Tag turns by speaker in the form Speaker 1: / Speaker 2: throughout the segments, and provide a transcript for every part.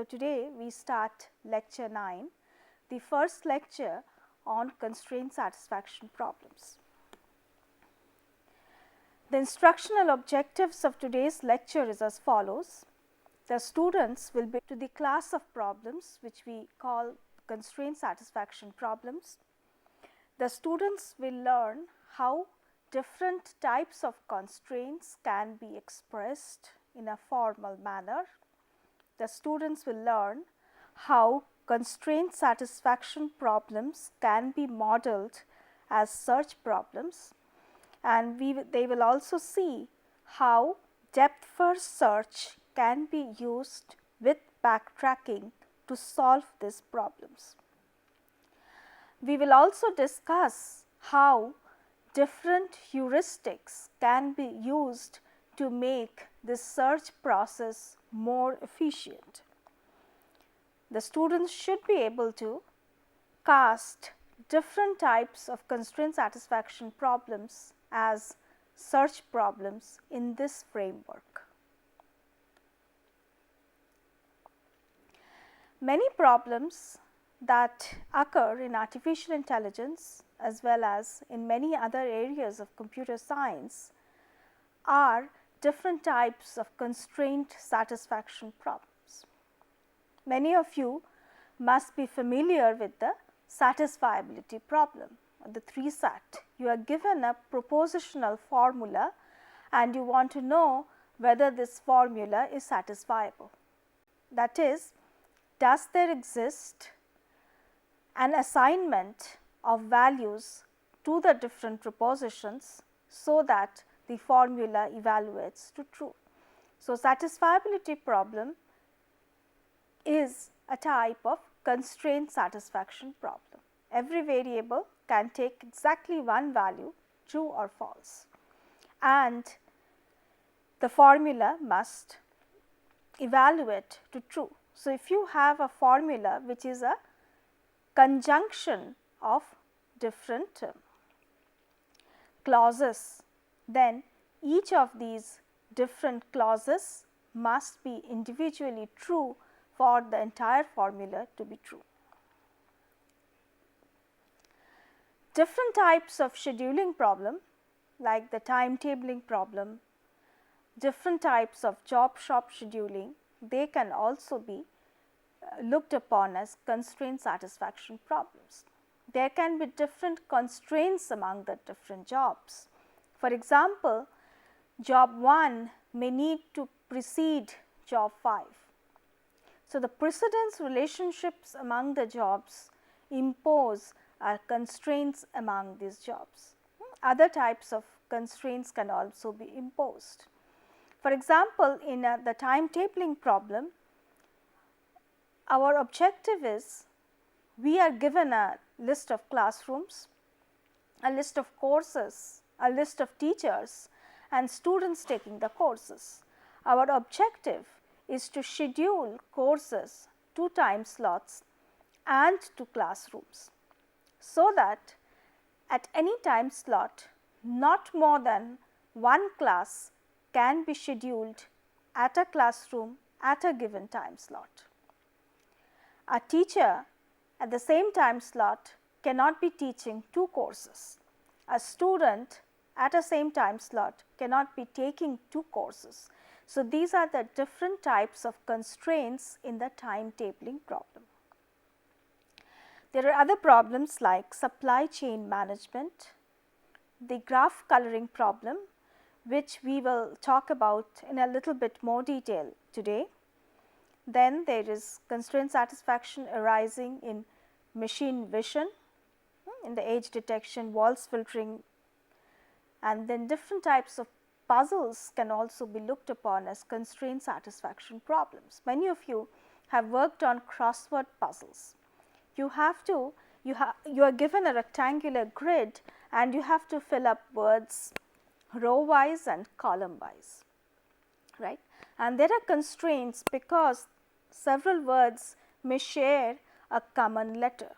Speaker 1: So, today we start lecture 9, the first lecture on constraint satisfaction problems. The instructional objectives of today's lecture is as follows. The students will be to the class of problems which we call constraint satisfaction problems. The students will learn how different types of constraints can be expressed in a formal manner. The students will learn how constraint satisfaction problems can be modeled as search problems, and they will also see how depth first search can be used with backtracking to solve these problems. We will also discuss how different heuristics can be used to make this search process more efficient. The students should be able to cast different types of constraint satisfaction problems as search problems in this framework. Many problems that occur in artificial intelligence as well as in many other areas of computer science are different types of constraint satisfaction problems. Many of you must be familiar with the satisfiability problem, the 3SAT. You are given a propositional formula and you want to know whether this formula is satisfiable. That is, does there exist an assignment of values to the different propositions so that the formula evaluates to true. So, satisfiability problem is a type of constraint satisfaction problem. Every variable can take exactly one value, true or false, and the formula must evaluate to true. So, if you have a formula which is a conjunction of different clauses, then each of these different clauses must be individually true for the entire formula to be true. Different types of scheduling problem like the timetabling problem, different types of job shop scheduling, they can also be looked upon as constraint satisfaction problems. There can be different constraints among the different jobs. For example, job 1 may need to precede job 5. So, the precedence relationships among the jobs impose constraints among these jobs. Other types of constraints can also be imposed. For example, in the timetabling problem, our objective is we are given a list of classrooms, a list of courses, a list of teachers and students taking the courses. Our objective is to schedule courses to time slots and to classrooms, so that at any time slot not more than one class can be scheduled at a classroom at a given time slot. A teacher at the same time slot cannot be teaching two courses. A student at a same time slot cannot be taking two courses. So, these are the different types of constraints in the timetabling problem. There are other problems like supply chain management, the graph coloring problem, which we will talk about in a little bit more detail today. Then there is constraint satisfaction arising in machine vision, in the age detection, walls filtering, and then different types of puzzles can also be looked upon as constraint satisfaction problems. Many of you have worked on crossword puzzles. You are given a rectangular grid and you have to fill up words row wise and column wise, right? And there are constraints because several words may share a common letter.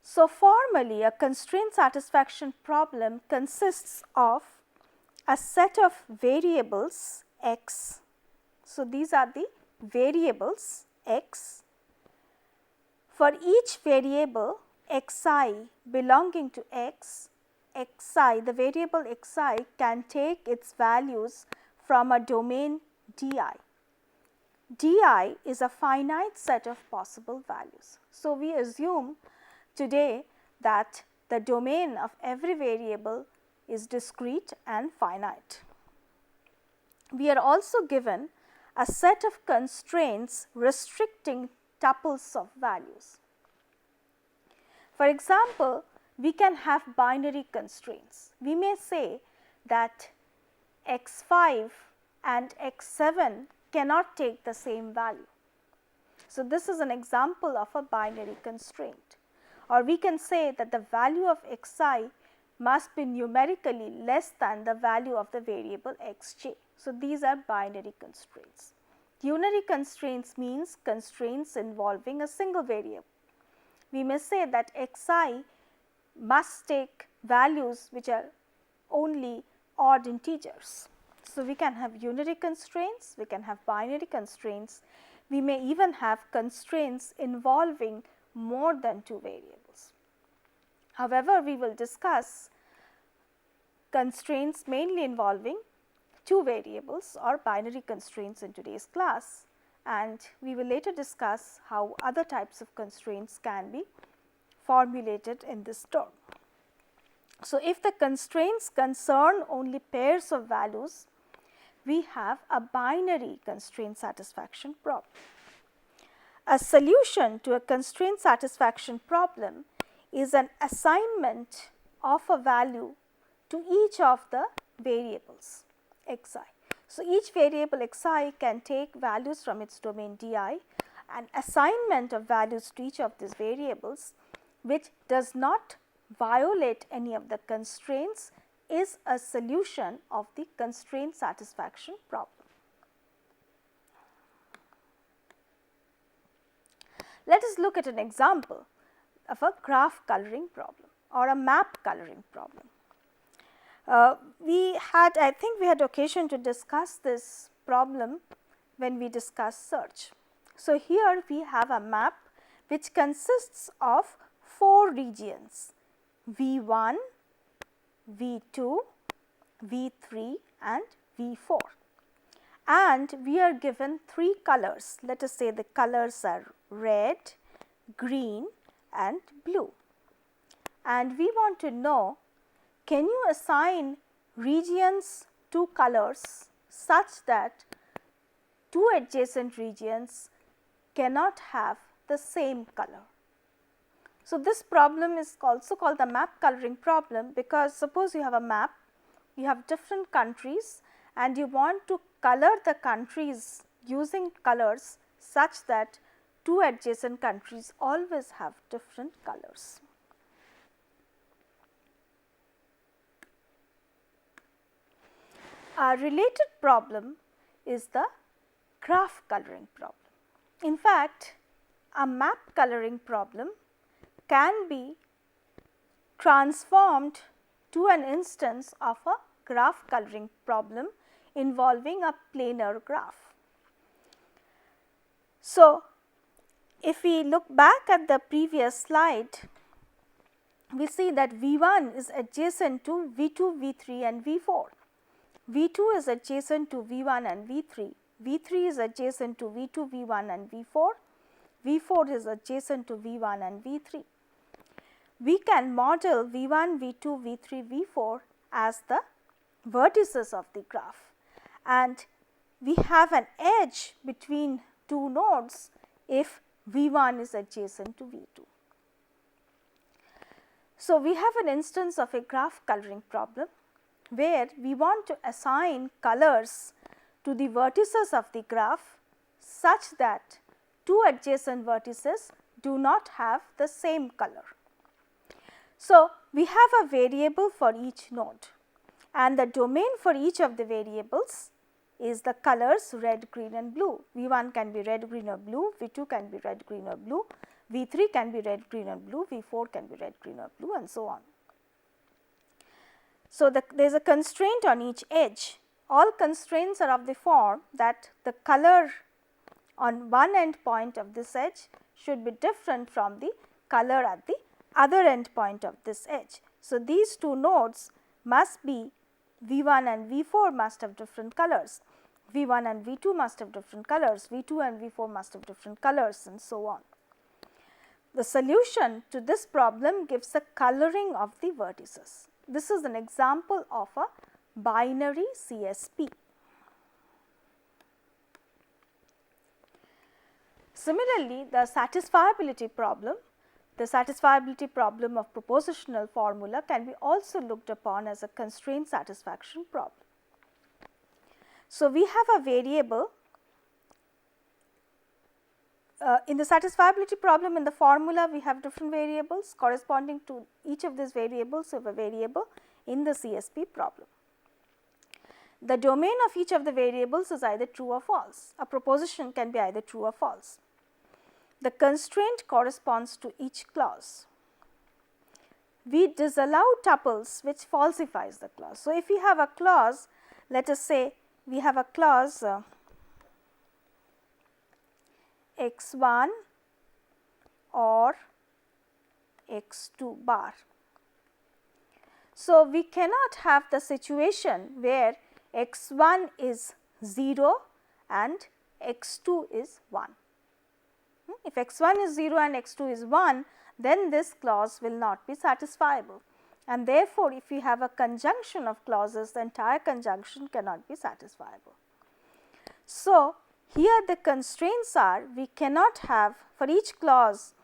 Speaker 1: So, formally a constraint satisfaction problem consists of a set of variables x So, these are the variables x. For each variable xi belonging to x, xi, the variable xi can take its values from a domain di. Di is a finite set of possible values. So, we assume today that the domain of every variable is discrete and finite. We are also given a set of constraints restricting tuples of values. For example, we can have binary constraints. We may say that x5 and x7 cannot take the same value. So, this is an example of a binary constraint, or we can say that the value of xi must be numerically less than the value of the variable xj. So, these are binary constraints. Unary constraints means constraints involving a single variable. We may say that xi must take values which are only odd integers. So, we can have unary constraints, we can have binary constraints, we may even have constraints involving more than two variables. However, we will discuss constraints mainly involving two variables or binary constraints in today's class, and we will later discuss how other types of constraints can be formulated in this term. So, if the constraints concern only pairs of values, we have a binary constraint satisfaction problem. A solution to a constraint satisfaction problem is an assignment of a value to each of the variables xi. So, each variable xi can take values from its domain di, and assignment of values to each of these variables which does not violate any of the constraints is a solution of the constraint satisfaction problem. Let us look at an example of a graph coloring problem or a map coloring problem. I think we had occasion to discuss this problem when we discussed search. So, here we have a map which consists of 4 regions V1, V2, V3 and V4, and we are given 3 colors. Let us say the colors are red, green and blue, and we want to know, can you assign regions to colors such that two adjacent regions cannot have the same color? So, this problem is also called the map coloring problem, because suppose you have a map, you have different countries and you want to color the countries using colors such that two adjacent countries always have different colors. A related problem is the graph coloring problem. In fact, a map coloring problem can be transformed to an instance of a graph coloring problem involving a planar graph. So, if we look back at the previous slide, we see that V1 is adjacent to V2, V3 and V4. V2 is adjacent to V1 and V3. V3 is adjacent to V2, V1 and V4. V4 is adjacent to V1 and V3. We can model V1, V2, V3, V4 as the vertices of the graph, and we have an edge between two nodes if V1 is adjacent to V2. So, we have an instance of a graph coloring problem where we want to assign colors to the vertices of the graph such that two adjacent vertices do not have the same color. So, we have a variable for each node, and the domain for each of the variables is the colors red, green and blue. V1 can be red, green or blue, V2 can be red, green or blue, V3 can be red, green or blue, V4 can be red, green or blue and so on. So, there is a constraint on each edge, all constraints are of the form that the color on one end point of this edge should be different from the color at the other end point of this edge. So, these two nodes must be V1 and V4 must have different colors, V1 and V2 must have different colors, V2 and V4 must have different colors, and so on. The solution to this problem gives a coloring of the vertices. This is an example of a binary CSP. Similarly, the satisfiability of propositional formula can be also looked upon as a constraint satisfaction problem. So, we have a variable in the satisfiability problem. In the formula we have different variables corresponding to each of these variables of a variable in the CSP problem. The domain of each of the variables is either true or false. A proposition can be either true or false. The constraint corresponds to each clause. We disallow tuples which falsifies the clause. So, if we have a clause, let us say we have a clause x1 or x2 bar. So, we cannot have the situation where x1 is 0 and x2 is 1. If x1 is 0 and x2 is 1, then this clause will not be satisfiable, and therefore, if we have a conjunction of clauses, the entire conjunction cannot be satisfiable. So, here the constraints are, we cannot have, for each clause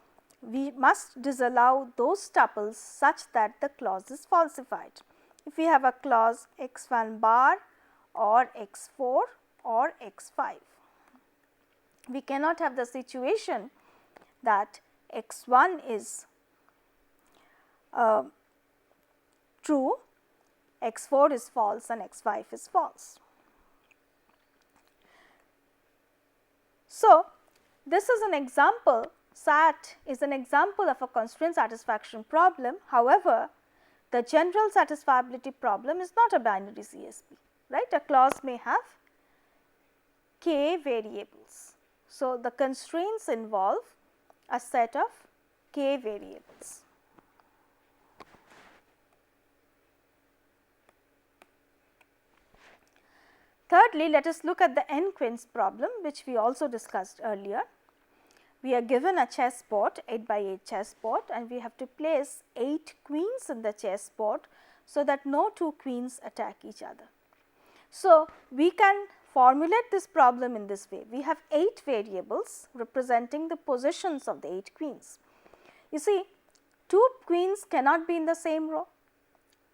Speaker 1: we must disallow those tuples such that the clause is falsified. If we have a clause x1 bar or x4 or x5, we cannot have the situation that x1 is true, x4 is false and x5 is false. So, this is an example, SAT is an example of a constraint satisfaction problem. However, the general satisfiability problem is not a binary CSP, right. A clause may have k variables. So, the constraints involve a set of k variables. Thirdly, let us look at the n queens problem, which we also discussed earlier. We are given a chessboard, 8 by 8 chessboard, and we have to place 8 queens in the chessboard so that no two queens attack each other. So, we can formulate this problem in this way. We have 8 variables representing the positions of the 8 queens. You see, 2 queens cannot be in the same row.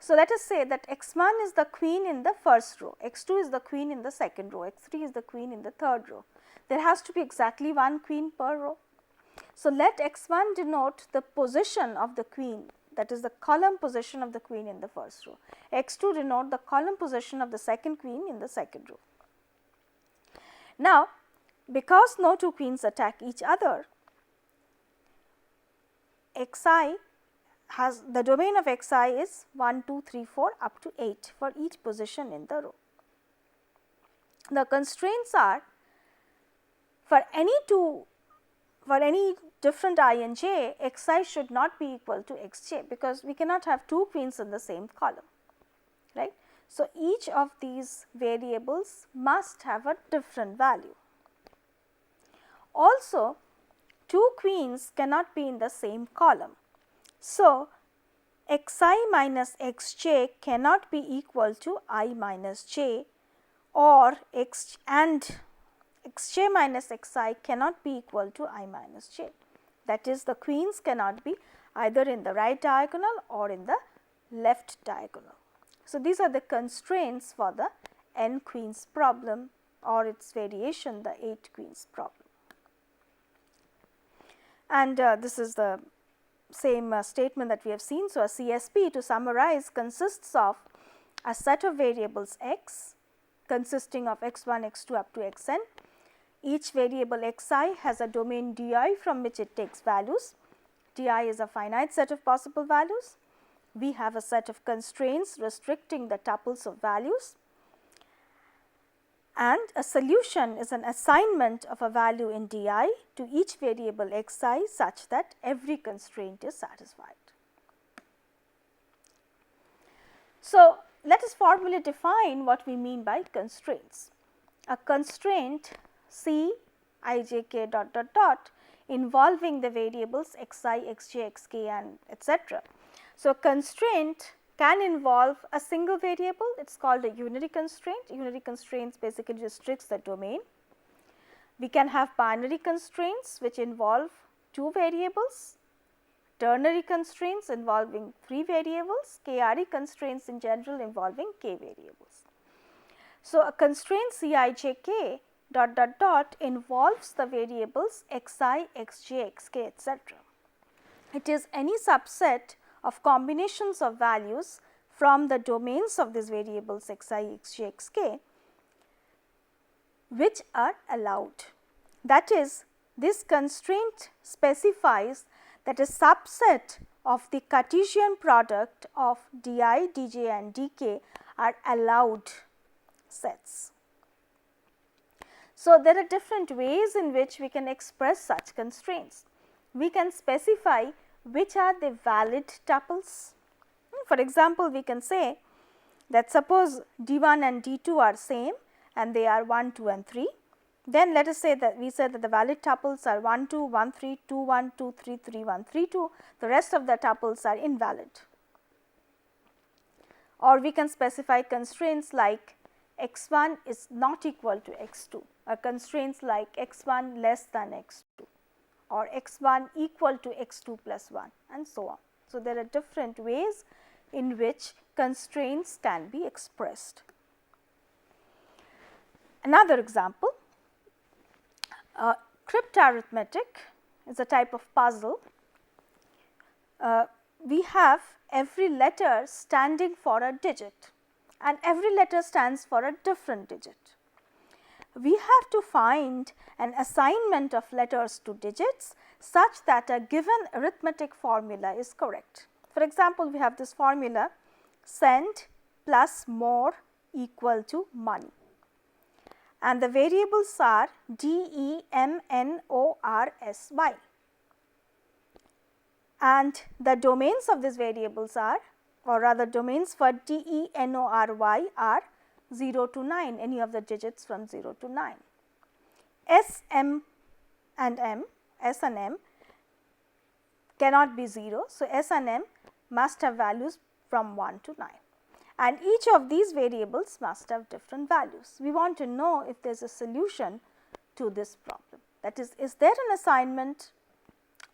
Speaker 1: So, let us say that x1 is the queen in the first row, x2 is the queen in the second row, x3 is the queen in the third row. There has to be exactly one queen per row. So, let x1 denote the position of the queen, that is the column position of the queen in the first row, x2 denote the column position of the second queen in the second row. Now, because no two queens attack each other, xi has the domain of xi is 1, 2, 3, 4 up to 8 for each position in the row. The constraints are, for any different I and j, xi should not be equal to xj, because we cannot have two queens in the same column, right. So, each of these variables must have a different value. Also, two queens cannot be in the same column. So, xi minus xj cannot be equal to I minus j, or xj minus xi cannot be equal to I minus j. That is, the queens cannot be either in the right diagonal or in the left diagonal. So, these are the constraints for the n queens problem, or its variation, the 8 queens problem. And this is the same statement that we have seen. So, a CSP, to summarize, consists of a set of variables x consisting of x1, x2 up to xn. Each variable xi has a domain di from which it takes values. Di is a finite set of possible values. We have a set of constraints restricting the tuples of values, and a solution is an assignment of a value in di to each variable xi such that every constraint is satisfied. So, let us formally define what we mean by constraints. A constraint C I j k dot dot dot involving the variables xi, xj, xk and etc. So, constraint can involve a single variable, it is called a unary constraint. Unary constraints basically restricts the domain. We can have binary constraints which involve two variables, ternary constraints involving 3 variables, k-RE constraints in general involving k variables. So, a constraint Cij dot dot dot involves the variables xi, xj, xk etc. It is any subset of combinations of values from the domains of these variables xi, xj, xk which are allowed. That is, this constraint specifies that a subset of the Cartesian product of di, dj and dk are allowed sets. So, there are different ways in which we can express such constraints. We can specify which are the valid tuples. For example, we can say that suppose d1 and d2 are same and they are 1, 2 and 3. Then let us say that we said that the valid tuples are 1, 2, 1, 3, 2, 1, 2, 3, 3, 1, 3, 2. The rest of the tuples are invalid. Or we can specify constraints like x1 is not equal to x2, or constraints like x1 less than x2 or x1 equal to x2 plus 1 and so on. So, there are different ways in which constraints can be expressed. Another example, cryptarithmetic is a type of puzzle. We have every letter standing for a digit and every letter stands for a different digit. We have to find an assignment of letters to digits such that a given arithmetic formula is correct. For example, we have this formula send plus more equal to money, and the variables are d, e, m, n, o, r, s, y, and the domains of these variables are, or rather domains for d, e, n, o, r, y are 0 to 9, any of the digits from 0 to 9. S, m and m, S and m cannot be 0. So, S and m must have values from 1 to 9, and each of these variables must have different values. We want to know if there is a solution to this problem. That is there an assignment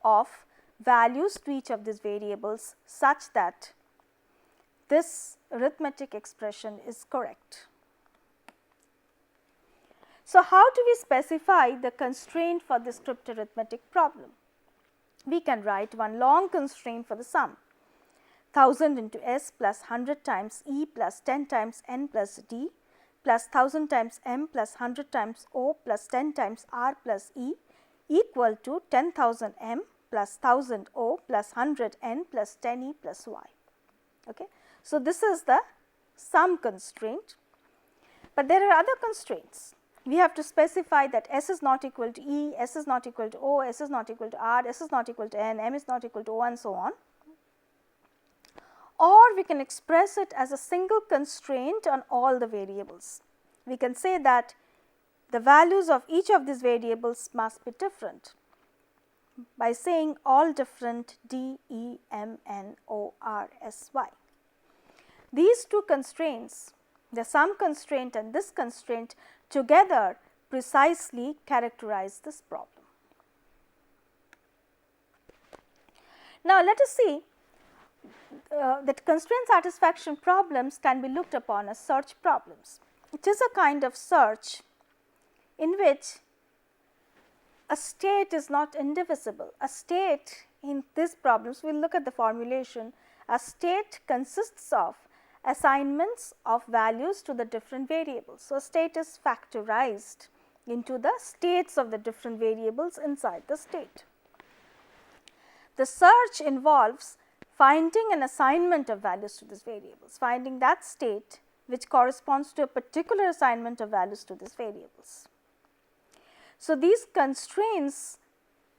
Speaker 1: of values to each of these variables such that this arithmetic expression is correct. So, how do we specify the constraint for this cryptarithmetic problem? We can write one long constraint for the sum, 1000 into s plus 100 times e plus 10 times n plus d plus 1000 times m plus 100 times o plus 10 times r plus e equal to 10,000 m plus 1000 o plus 100 n plus 10 e plus y. Okay. So, this is the sum constraint, but there are other constraints. We have to specify that s is not equal to e, s is not equal to o, s is not equal to r, s is not equal to n, m is not equal to o and so on. Or we can express it as a single constraint on all the variables. We can say that the values of each of these variables must be different by saying all different d, e, m, n, o, r, s, y. These two constraints, the sum constraint and this constraint together precisely characterize this problem. Now, let us see that constraint satisfaction problems can be looked upon as search problems. It is a kind of search in which a state is not indivisible. A state in these problems, we will look at the formulation, a state consists of assignments of values to the different variables. So, state is factorized into the states of the different variables inside the state. The search involves finding an assignment of values to these variables, finding that state which corresponds to a particular assignment of values to these variables. So, these constraints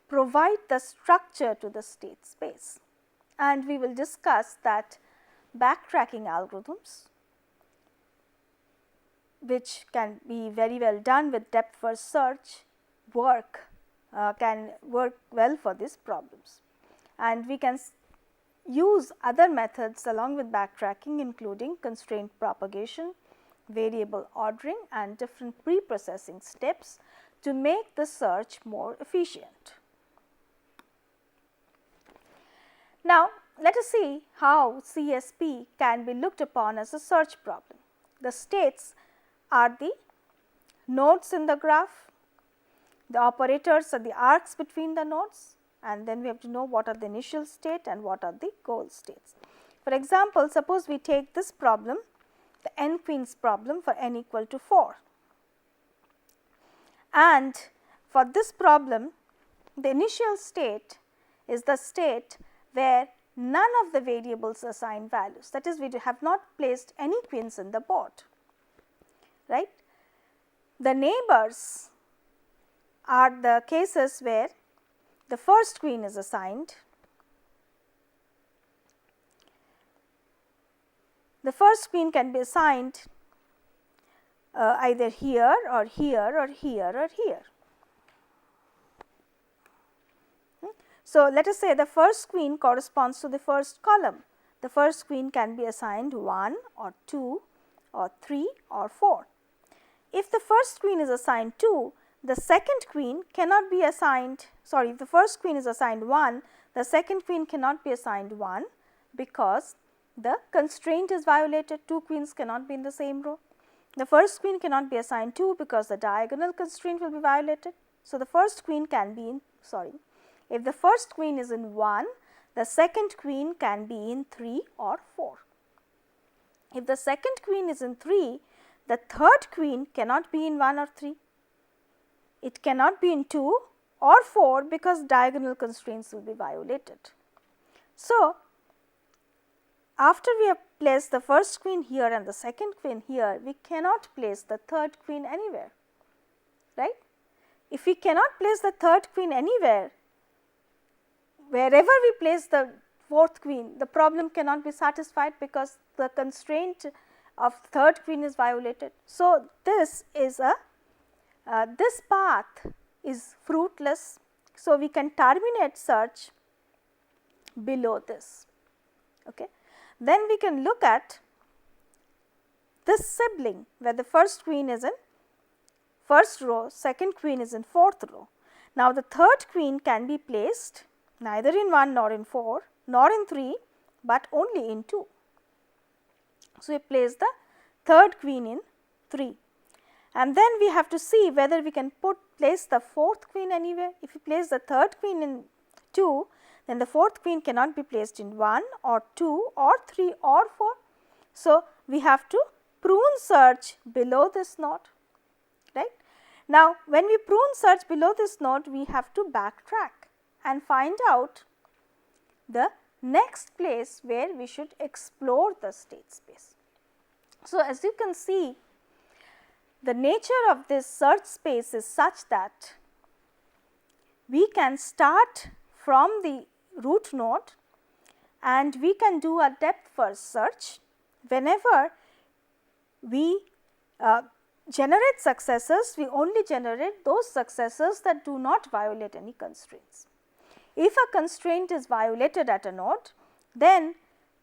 Speaker 1: provide the structure to the state space, and we will discuss that backtracking algorithms, which can be very well done with depth first search, can work well for these problems. And we can use other methods along with backtracking, including constraint propagation, variable ordering, and different pre-processing steps to make the search more efficient. Now, let us see how CSP can be looked upon as a search problem. The states are the nodes in the graph, the operators are the arcs between the nodes, and then we have to know what are the initial state and what are the goal states. For example, suppose we take this problem, the n queens problem for n equal to 4, and for this problem the initial state is the state where none of the variables assign values, that is, we have not placed any queens in the board, right. The neighbors are the cases where the first queen is assigned. The first queen can be assigned either here or here or here or here. So, let us say the first queen corresponds to the first column. The first queen can be assigned 1 or 2 or 3 or 4. If the first queen is assigned 2, the second queen cannot be assigned, sorry, if the first queen is assigned 1, the second queen cannot be assigned 1 because the constraint is violated, 2 queens cannot be in the same row. The first queen cannot be assigned 2 because the diagonal constraint will be violated. So, the first queen can be in, if the first queen is in 1, the second queen can be in 3 or 4. If the second queen is in 3, the third queen cannot be in 1 or 3. It cannot be in 2 or 4 because diagonal constraints will be violated. So, after we have placed the first queen here and the second queen here, we cannot place the third queen anywhere, right. If we cannot place the third queen anywhere, wherever we place the fourth queen, the problem cannot be satisfied because the constraint of third queen is violated. So, this is a this path is fruitless. So, we can terminate search below this. Okay. Then we can look at this sibling where the first queen is in first row, second queen is in fourth row. Now, the third queen can be placed neither in 1 nor in 4 nor in 3, but only in 2. So, we place the third queen in 3, and then we have to see whether we can place the fourth queen anywhere. If we place the third queen in 2, then the fourth queen cannot be placed in 1 or 2 or 3 or 4. So, we have to prune search below this node, right. Now, when we prune search below this node, we have to backtrack and find out the next place where we should explore the state space. So, as you can see, the nature of this search space is such that we can start from the root node and we can do a depth first search. Whenever we generate successors, we only generate those successors that do not violate any constraints. If a constraint is violated at a node, then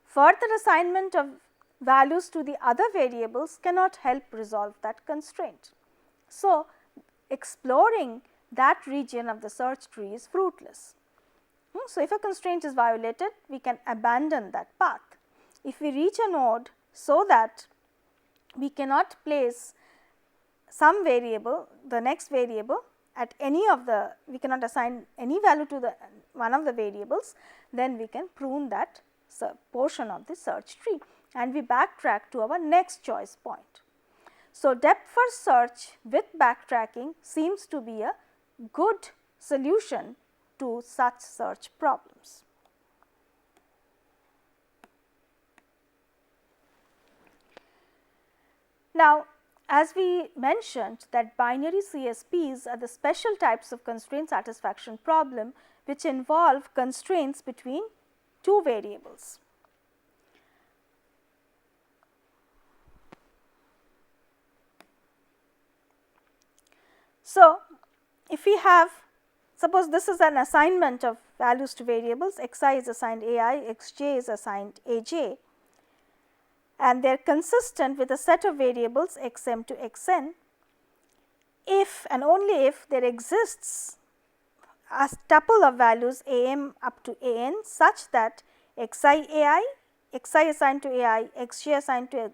Speaker 1: further assignment of values to the other variables cannot help resolve that constraint. So, exploring that region of the search tree is fruitless. So, if a constraint is violated, we can abandon that path. If we reach a node so that we cannot place some variable, the next variable at any of the, we cannot assign any value to the one of the variables, then we can prune that portion of the search tree and we backtrack to our next choice point. So, depth first search with backtracking seems to be a good solution to such search problems. Now, as we mentioned that binary CSPs are the special types of constraint satisfaction problem which involve constraints between two variables. So, if we have, suppose this is an assignment of values to variables, xi is assigned ai, xj is assigned aj, and they are consistent with a set of variables xm to xn, if and only if there exists a tuple of values am up to an such that xi ai, xi assigned to ai, xj assigned to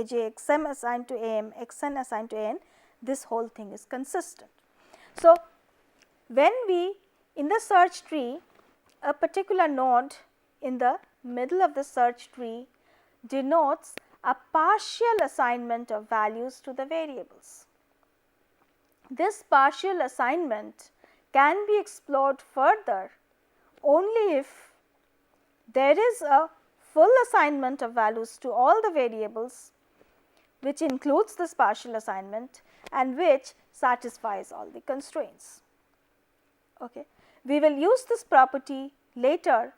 Speaker 1: aj, xm assigned to am, xn assigned to an, this whole thing is consistent. So, when we in the search tree, a particular node in the middle of the search tree denotes a partial assignment of values to the variables. This partial assignment can be explored further only if there is a full assignment of values to all the variables which includes this partial assignment and which satisfies all the constraints. Okay. We will use this property later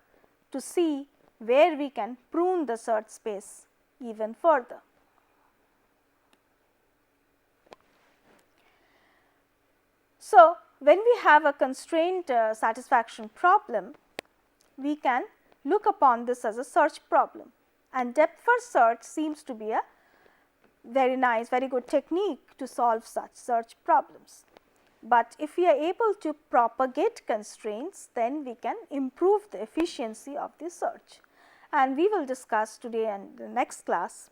Speaker 1: to see where we can prune the search space even further. So, when we have a constraint satisfaction problem, we can look upon this as a search problem, and depth first search seems to be a very nice, very good technique to solve such search problems. But if we are able to propagate constraints, then we can improve the efficiency of the search. And we will discuss today and the next class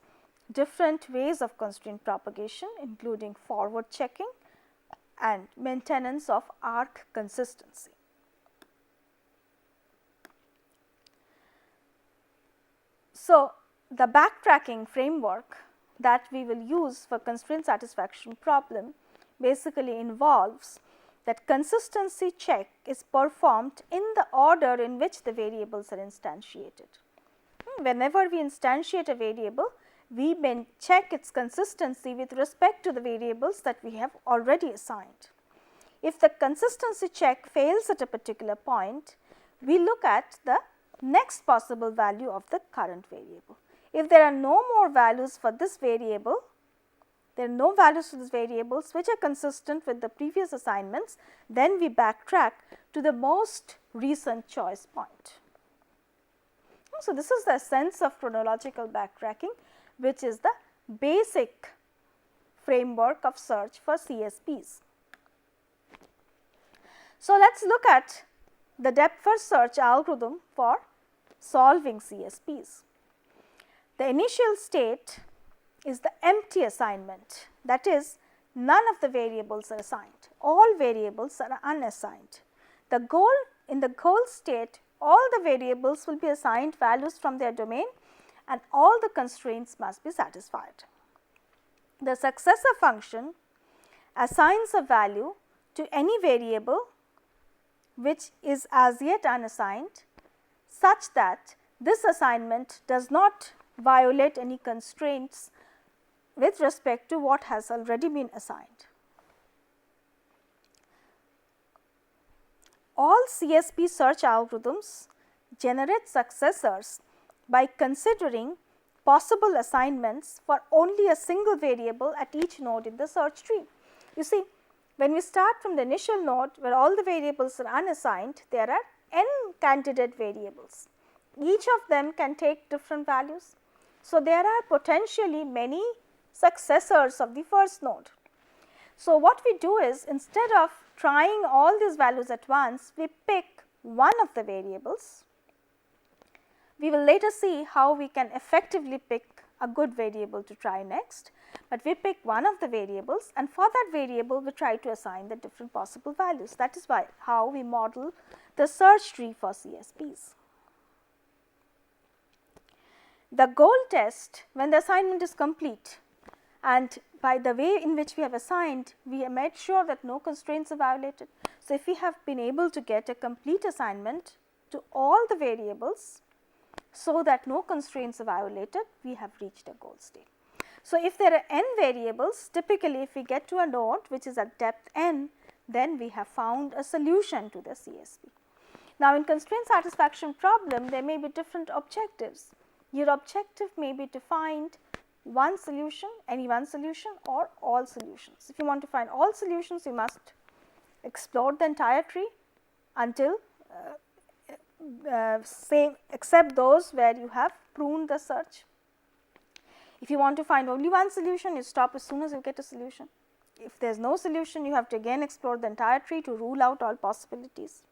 Speaker 1: different ways of constraint propagation, including forward checking and maintenance of arc consistency. So, the backtracking framework that we will use for constraint satisfaction problem basically involves that consistency check is performed in the order in which the variables are instantiated. Whenever we instantiate a variable, we may check its consistency with respect to the variables that we have already assigned. If the consistency check fails at a particular point, we look at the next possible value of the current variable. If there are no more values for this variable, there are no values for these variables which are consistent with the previous assignments, then we backtrack to the most recent choice point. So, this is the essence of chronological backtracking, which is the basic framework of search for CSPs. So, let us look at the depth first search algorithm for solving CSPs. The initial state is the empty assignment, that is, none of the variables are assigned, all variables are unassigned. The goal, in the goal state, all the variables will be assigned values from their domain and all the constraints must be satisfied. The successor function assigns a value to any variable which is as yet unassigned, such that this assignment does not violate any constraints with respect to what has already been assigned. All CSP search algorithms generate successors by considering possible assignments for only a single variable at each node in the search tree. You see, when we start from the initial node where all the variables are unassigned, there are n candidate variables. Each of them can take different values. So, there are potentially many successors of the first node. So, what we do is, instead of trying all these values at once, we pick one of the variables. We will later see how we can effectively pick a good variable to try next, but we pick one of the variables and for that variable we try to assign the different possible values. That is why how we model the search tree for CSPs. The goal test, when the assignment is complete and by the way in which we have assigned, we have made sure that no constraints are violated. So, if we have been able to get a complete assignment to all the variables so that no constraints are violated, we have reached a goal state. So, if there are n variables, typically if we get to a node which is at depth n, then we have found a solution to the CSP. Now, in constraint satisfaction problem, there may be different objectives. Your objective may be to find one solution, any one solution or all solutions. If you want to find all solutions, you must explore the entire tree until say except those where you have pruned the search. If you want to find only one solution, you stop as soon as you get a solution. If there is no solution, you have to again explore the entire tree to rule out all possibilities.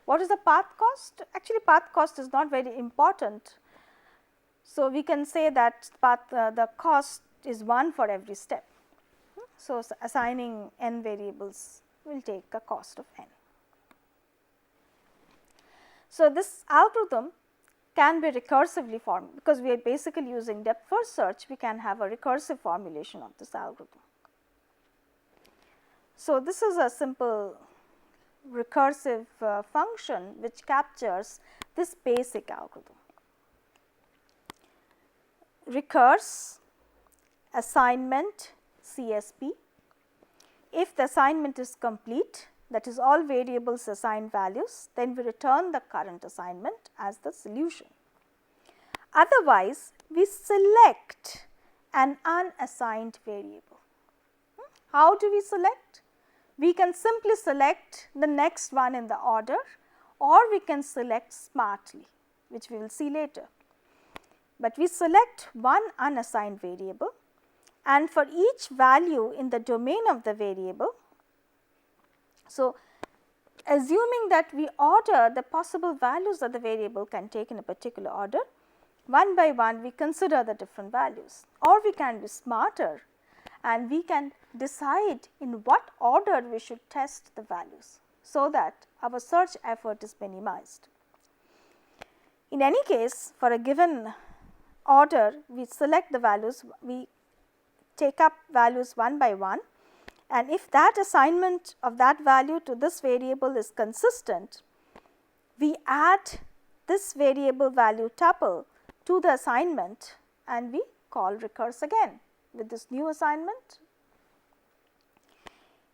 Speaker 1: What is the path cost? Actually, path cost is not very important. So, we can say that the cost is 1 for every step. So, assigning n variables will take a cost of n. So, this algorithm can be recursively formed, because we are basically using depth first search, we can have a recursive formulation of this algorithm. So, this is a simple recursive function which captures this basic algorithm. Recurse assignment CSP. If the assignment is complete, that is all variables assigned values, then we return the current assignment as the solution. Otherwise, we select an unassigned variable. How do we select? We can simply select the next one in the order, or we can select smartly, which we will see later. But we select one unassigned variable, and for each value in the domain of the variable, so assuming that we order the possible values that the variable can take in a particular order, one by one we consider the different values, or we can be smarter and we can decide in what order we should test the values, so that our search effort is minimized. In any case, for a given order, we select the values, we take up values one by one, and if that assignment of that value to this variable is consistent, we add this variable value tuple to the assignment and we call recurse again with this new assignment.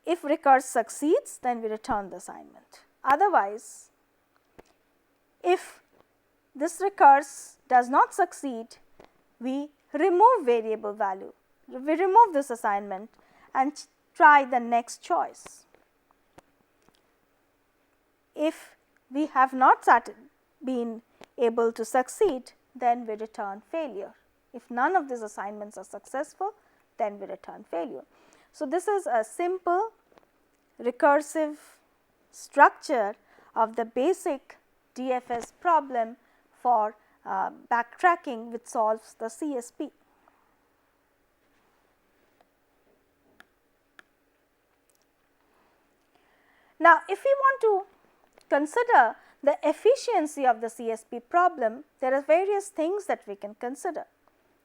Speaker 1: If recurse succeeds, then we return the assignment. Otherwise, if this recurse does not succeed, we remove variable value, we remove this assignment and try the next choice. If we have not been able to succeed, then we return failure. If none of these assignments are successful, then we return failure. So, this is a simple recursive structure of the basic DFS problem for backtracking, which solves the CSP. Now, if we want to consider the efficiency of the CSP problem, there are various things that we can consider.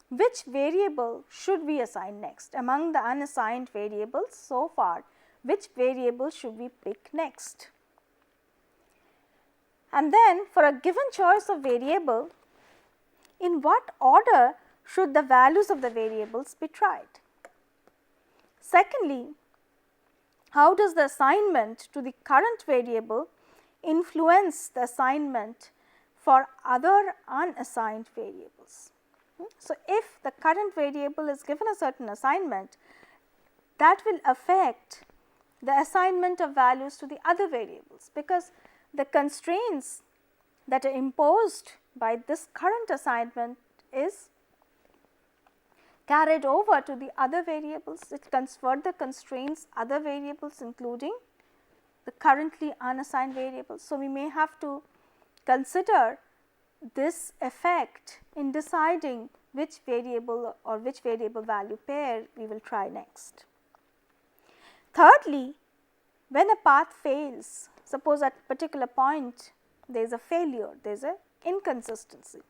Speaker 1: Which variable should we assign next? Among the unassigned variables so far, which variable should we pick next? And then for a given choice of variable, in what order should the values of the variables be tried? Secondly, how does the assignment to the current variable influence the assignment for other unassigned variables? So, if the current variable is given a certain assignment, that will affect the assignment of values to the other variables, because the constraints that are imposed by this current assignment is carried over to the other variables. It further constrains other variables, including the currently unassigned variables. So, we may have to consider this effect in deciding which variable or which variable value pair we will try next. Thirdly, when a path fails, suppose at a particular point there is a failure, there is an inconsistency,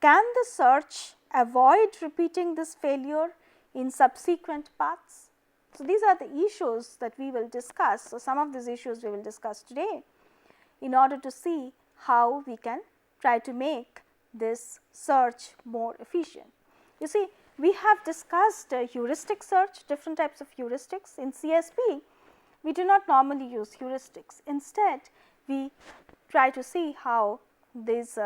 Speaker 1: can the search avoid repeating this failure in subsequent paths? So, these are the issues that we will discuss. So, some of these issues we will discuss today in order to see how we can try to make this search more efficient. You see, we have discussed heuristic search, different types of heuristics. In CSP, we do not normally use heuristics. Instead, we try to see how these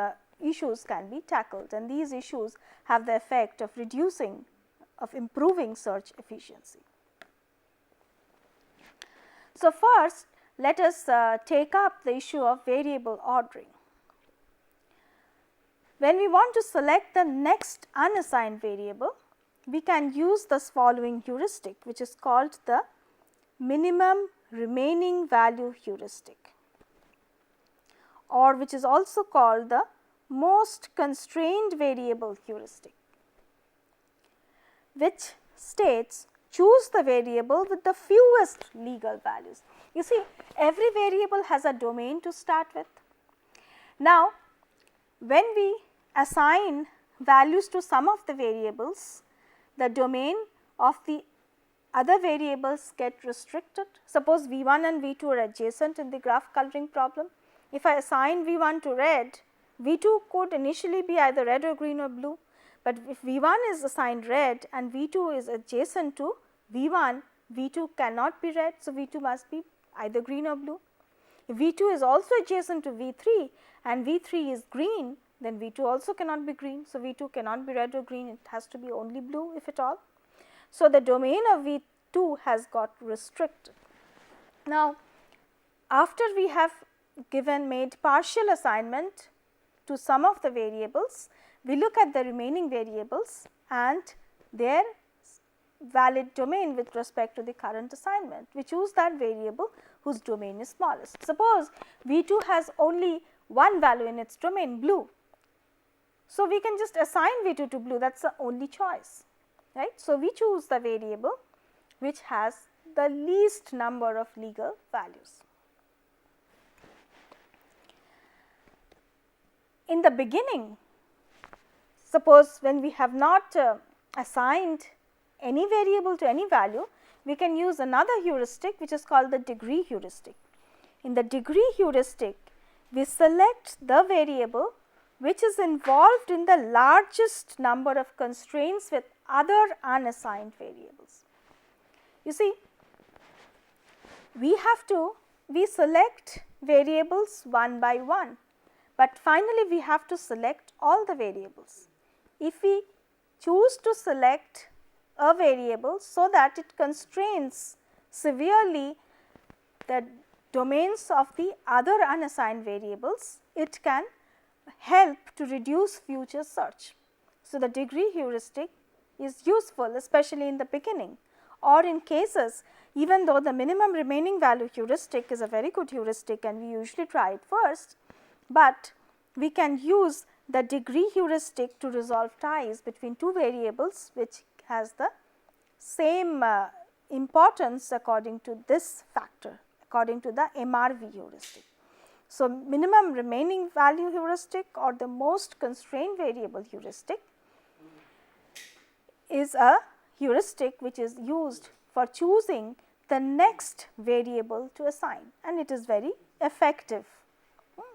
Speaker 1: issues can be tackled, and these issues have the effect of reducing, of improving search efficiency. So, first let us take up the issue of variable ordering. When we want to select the next unassigned variable, we can use this following heuristic, which is called the minimum remaining value heuristic, or which is also called the most constrained variable heuristic, which states choose the variable with the fewest legal values. You see, every variable has a domain to start with. Now, when we assign values to some of the variables, the domain of the other variables get restricted. Suppose V1 and V2 are adjacent in the graph coloring problem. If I assign V1 to red, V2 could initially be either red or green or blue, but if V1 is assigned red and V2 is adjacent to V1, V2 cannot be red. So, V2 must be either green or blue. If V2 is also adjacent to V3 and V3 is green, then V2 also cannot be green. So, V2 cannot be red or green, it has to be only blue if at all. So, the domain of V2 has got restricted. Now, after we have made partial assignment to some of the variables, we look at the remaining variables and their valid domain with respect to the current assignment. We choose that variable whose domain is smallest. Suppose V2 has only one value in its domain, blue. So, we can just assign V2 to blue, that is the only choice, right. So, we choose the variable which has the least number of legal values. In the beginning, suppose when we have not assigned any variable to any value, we can use another heuristic which is called the degree heuristic. In the degree heuristic, we select the variable which is involved in the largest number of constraints with other unassigned variables. You see, we select variables one by one, but finally we have to select all the variables. If we choose to select a variable so that it constrains severely the domains of the other unassigned variables, it can help to reduce future search. So, the degree heuristic is useful, especially in the beginning, or in cases even though the minimum remaining value heuristic is a very good heuristic and we usually try it first, but we can use the degree heuristic to resolve ties between two variables which has the same importance according to this factor, according to the MRV heuristic. So, minimum remaining value heuristic or the most constrained variable heuristic is a heuristic which is used for choosing the next variable to assign, and it is very effective.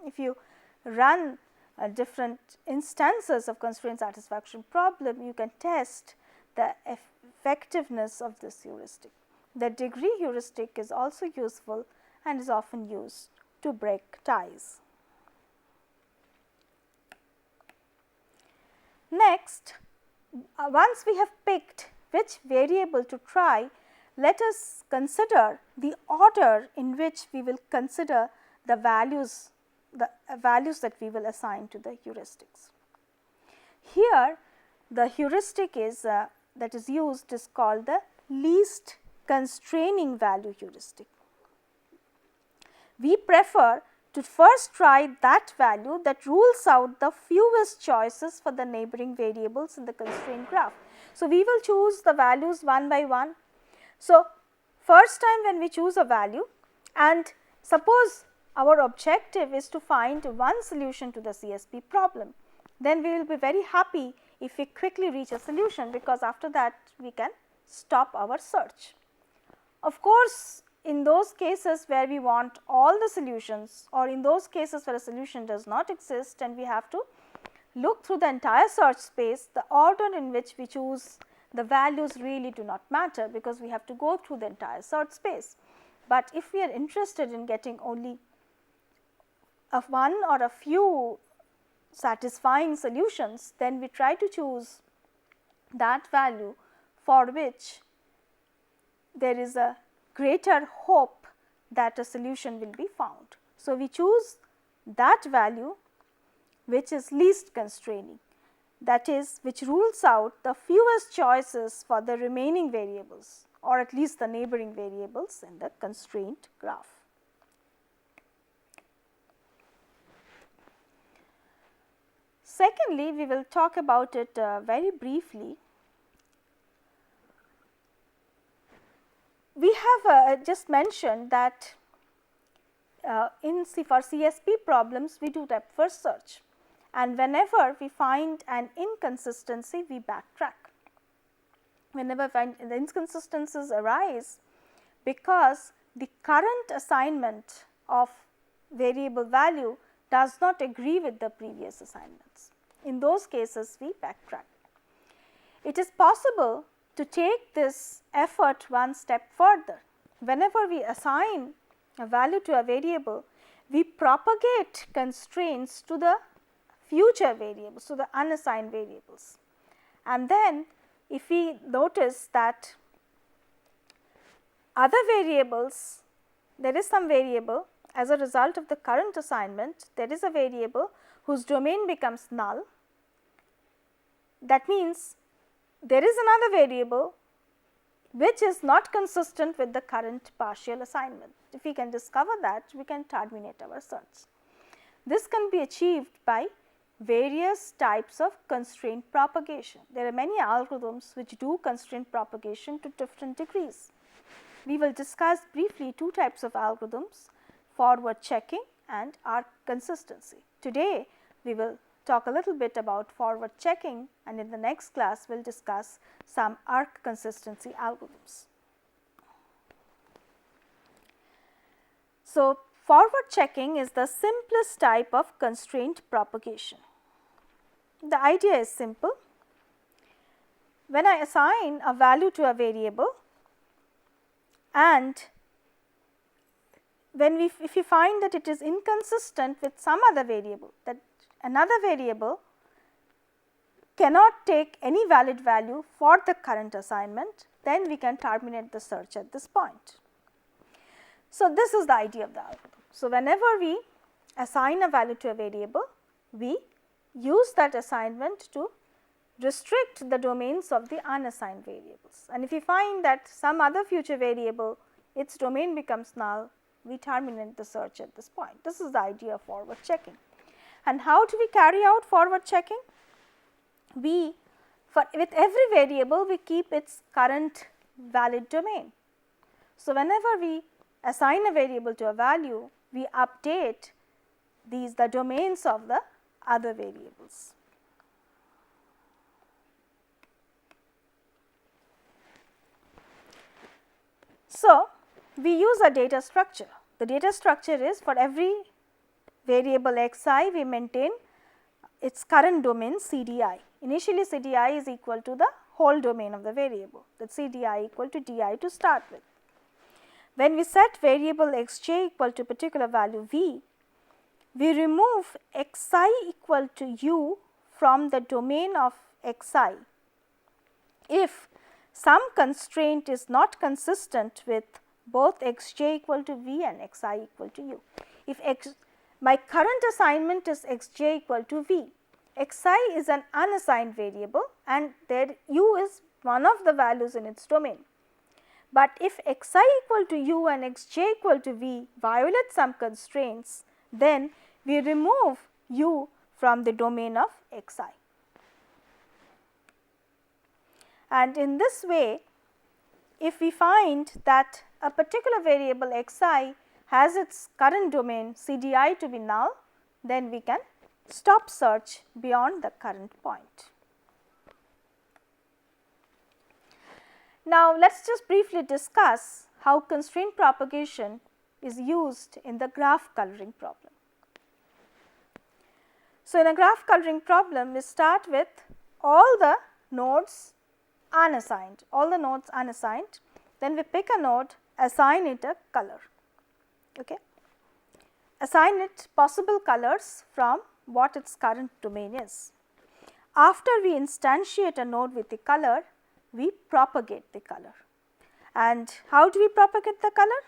Speaker 1: If you run different instances of constraint satisfaction problem, you can test the effectiveness of this heuristic. The degree heuristic is also useful and is often used to break ties. Next, once we have picked which variable to try, let us consider the order in which we will consider the values that we will assign to the heuristics. Here the heuristic is that is used is called the least constraining value heuristic. We prefer to first try that value that rules out the fewest choices for the neighboring variables in the constraint graph. So, we will choose the values one by one. So, first time when we choose a value, and suppose our objective is to find one solution to the CSP problem, then we will be very happy if we quickly reach a solution, because after that we can stop our search. Of course, in those cases where we want all the solutions, or in those cases where a solution does not exist and we have to look through the entire search space, the order in which we choose the values really do not matter, because we have to go through the entire search space. But if we are interested in getting only one or a few satisfying solutions, then we try to choose that value for which there is a greater hope that a solution will be found. So, we choose that value which is least constraining, that is, which rules out the fewest choices for the remaining variables, or at least the neighboring variables in the constraint graph. Secondly, we will talk about it very briefly. We have just mentioned that for CSP problems we do depth first search, and whenever we find an inconsistency we backtrack. Whenever the inconsistencies arise because the current assignment of variable value does not agree with the previous assignments. In those cases we backtrack. It is possible to take this effort one step further. Whenever we assign a value to a variable, we propagate constraints to the future variables, to the unassigned variables. And then if we notice that other variables, there is some variable as a result of the current assignment, there is a variable whose domain becomes null. That means there is another variable which is not consistent with the current partial assignment. If we can discover that, we can terminate our search. This can be achieved by various types of constraint propagation. There are many algorithms which do constraint propagation to different degrees. We will discuss briefly two types of algorithms, forward checking and arc consistency. Today we will talk a little bit about forward checking, and in the next class we will discuss some arc consistency algorithms. So, forward checking is the simplest type of constraint propagation. The idea is simple. When I assign a value to a variable, and if we find that it is inconsistent with some other variable, that another variable cannot take any valid value for the current assignment, then we can terminate the search at this point. So, this is the idea of the algorithm. So, whenever we assign a value to a variable, we use that assignment to restrict the domains of the unassigned variables, and if we find that some other future variable, its domain becomes null, we terminate the search at this point. This is the idea of forward checking. And how do we carry out forward checking? With every variable we keep its current valid domain. So, whenever we assign a variable to a value, we update the domains of the other variables. So, we use a data structure. The data structure is, for every variable xi we maintain its current domain CDI. Initially CDI is equal to the whole domain of the variable, that CDI equal to DI to start with. When we set variable xj equal to particular value v, we remove xi equal to u from the domain of xi if some constraint is not consistent with both xj equal to v and xi equal to u. If my current assignment is xj equal to v, xi is an unassigned variable and there u is one of the values in its domain. But if xi equal to u and xj equal to v violate some constraints, then we remove u from the domain of xi. And in this way, if we find that a particular variable xi has its current domain CDI to be null, then we can stop search beyond the current point. Now, let us just briefly discuss how constraint propagation is used in the graph coloring problem. So, So, in a graph coloring problem, we start with all the nodes unassigned, then we pick a node, assign it a color, okay. Assign it possible colors from what its current domain is. After we instantiate a node with the color, we propagate the color. And how do we propagate the color?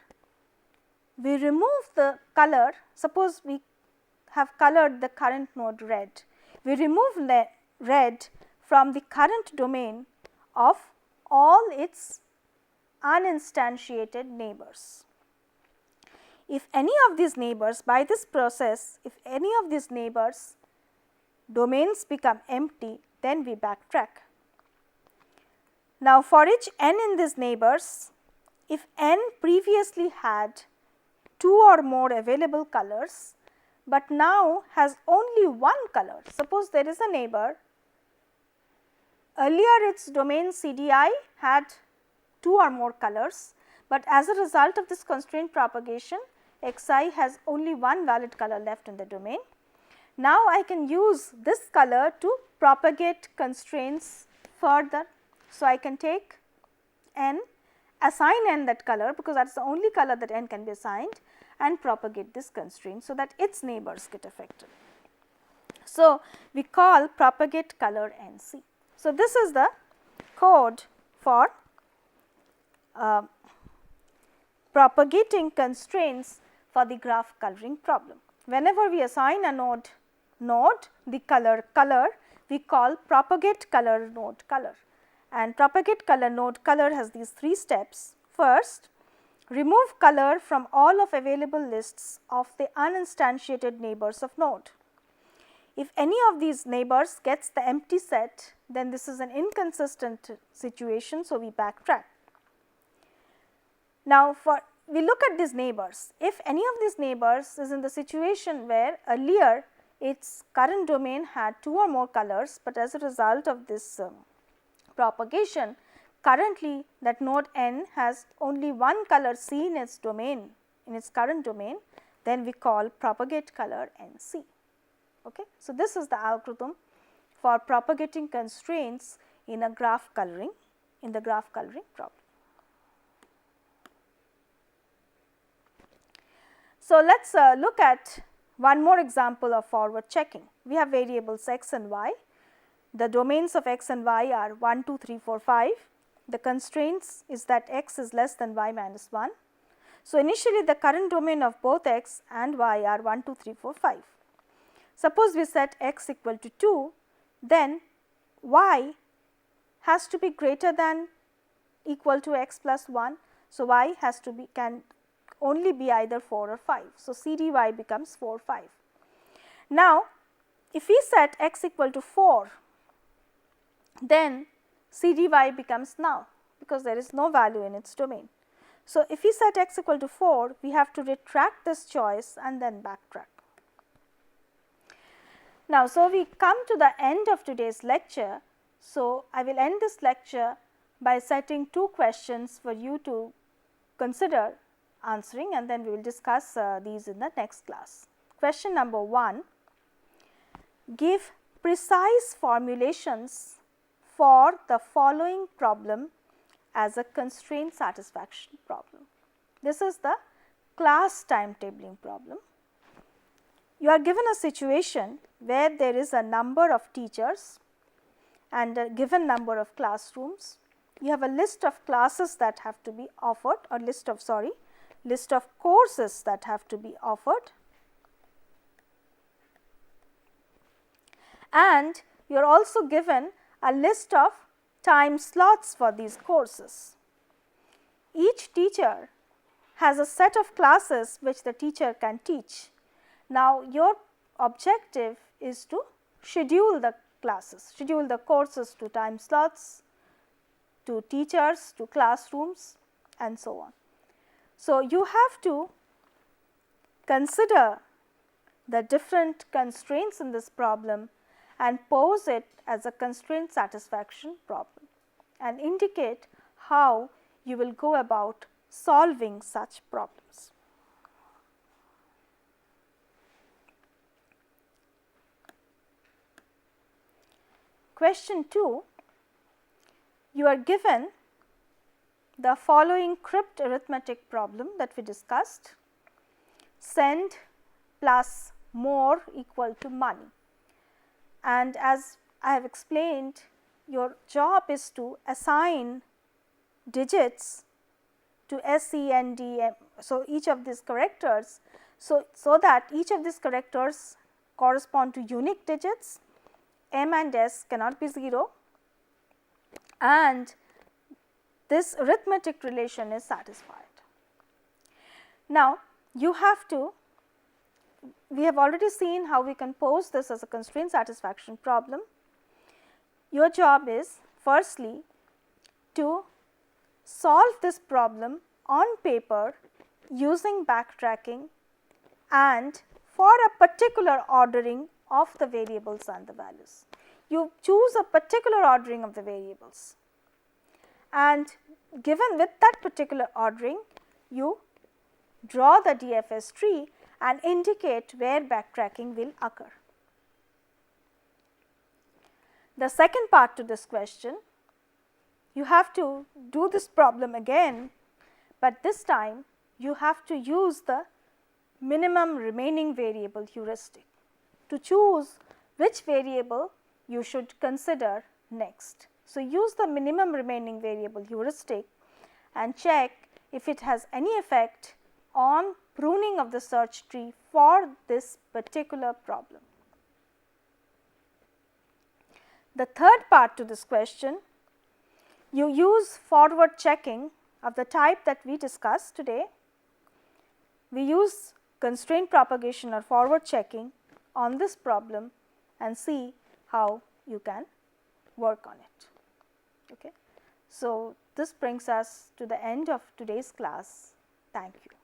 Speaker 1: We remove the color, suppose we have colored the current node red. We remove red from the current domain of all its uninstantiated neighbors. If any of these neighbors, by this process, if any of these neighbors domains become empty, then we backtrack. Now, for each n in these neighbors, if n previously had 2 or more available colors, but now has only one color. Suppose there is a neighbor, earlier its domain CDI had 2 or more colors, but as a result of this constraint propagation, Xi has only one valid color left in the domain. Now, I can use this color to propagate constraints further. So, I can take n, assign n that color, because that is the only color that n can be assigned, and propagate this constraint, so that its neighbors get affected. So, we call propagate color NC. So, this is the code for propagating constraints for the graph coloring problem. Whenever we assign a node the color, we call propagate color node color, and propagate color node color has these 3 steps. First, remove color from all of available lists of the uninstantiated neighbors of node. If any of these neighbors gets the empty set, then this is an inconsistent situation, so we backtrack. Now, we look at these neighbors. If any of these neighbors is in the situation where earlier its current domain had 2 or more colors, but as a result of this propagation, currently that node n has only one color C in its domain, in its current domain, then we call propagate color NC. Okay. So, this is the algorithm for propagating constraints in a graph coloring, in the graph coloring problem. So, let us look at one more example of forward checking. We have variables x and y. The domains of x and y are 1, 2, 3, 4, 5. The constraints is that x is less than y minus 1. So, initially the current domain of both x and y are 1, 2, 3, 4, 5. Suppose we set x equal to 2, then y has to be greater than equal to x plus 1. So, y has to be, can only be either 4 or 5. So, C d y becomes 4, 5. Now, if we set x equal to 4, then C d y becomes null, because there is no value in its domain. So, if we set x equal to 4, we have to retract this choice and then backtrack. Now, so we come to the end of today's lecture. So, I will end this lecture by setting 2 questions for you to consider answering, and then we will discuss these in the next class. Question number 1, give precise formulations for the following problem as a constraint satisfaction problem. This is the class timetabling problem. You are given a situation where there is a number of teachers and a given number of classrooms. You have a list of classes that have to be offered, or list of courses that have to be offered, and you are also given a list of time slots for these courses. Each teacher has a set of classes which the teacher can teach. Now, your objective is to schedule the classes, schedule the courses to time slots, to teachers, to classrooms, and so on. So, you have to consider the different constraints in this problem and pose it as a constraint satisfaction problem, and indicate how you will go about solving such problems. question 2, you are given the following crypt arithmetic problem that we discussed: send plus more equal to money. And as I have explained, your job is to assign digits to S, E, N, D, M. So, each of these characters, so that each of these characters correspond to unique digits, M and S cannot be 0, and this arithmetic relation is satisfied. Now, you have to, we have already seen how we can pose this as a constraint satisfaction problem. Your job is firstly to solve this problem on paper using backtracking and for a particular ordering of the variables and the values. You choose a particular ordering of the variables, and given with that particular ordering, you draw the DFS tree and indicate where backtracking will occur. The second part to this question, you have to do this problem again, but this time you have to use the minimum remaining variable heuristic to choose which variable you should consider next. So, use the minimum remaining variable heuristic and check if it has any effect on pruning of the search tree for this particular problem. The third part to this question, you use forward checking of the type that we discussed today. We use constraint propagation or forward checking on this problem and see how you can work on it. Okay. So, this brings us to the end of today's class. Thank you.